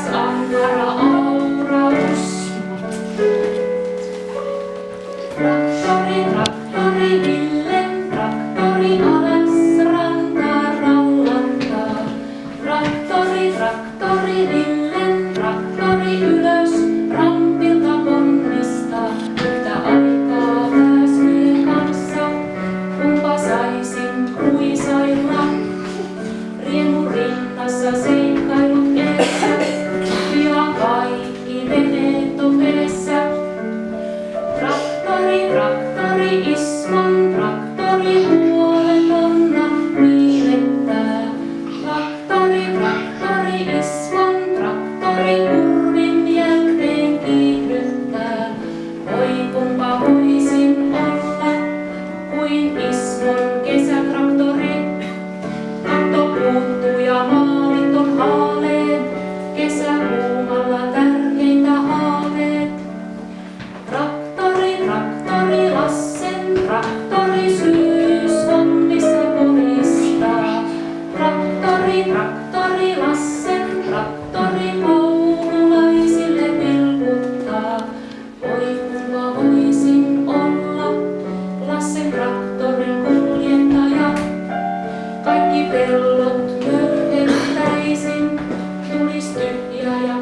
Raskas ankara auraus. Traktori, traktori, Villen traktori alas rantaa rallattaa. Traktori, traktori, Villen traktori ylös rampilta ponnistaa. Yhtä aikaa pääskyjen kanssa, kumpa saisin kruisailla. Riemu rinnassa seikkailut edessä, pian kaikki veneet on vedessä. Traktori, traktori, Ismon traktori huoletonna viilettää. Traktori, traktori, Ismon traktori kurvin jälkeen kiihdyttää. Oi kumpa voisin olla kuin Ismon kesätraktori. Katto puuttuu ja maalit on haaleet, kesäkuumalla tärkeintä haaveet. Traktori, traktori, Lassen traktori syyshommissa koristaa. Traktori, traktori, Lassen traktori koululaisille vilkuttaa. Oi kumpa voisin olla Lassen traktorin kuljettaja. Kaikki pellot möyhettäisin, tulis tyhjä ja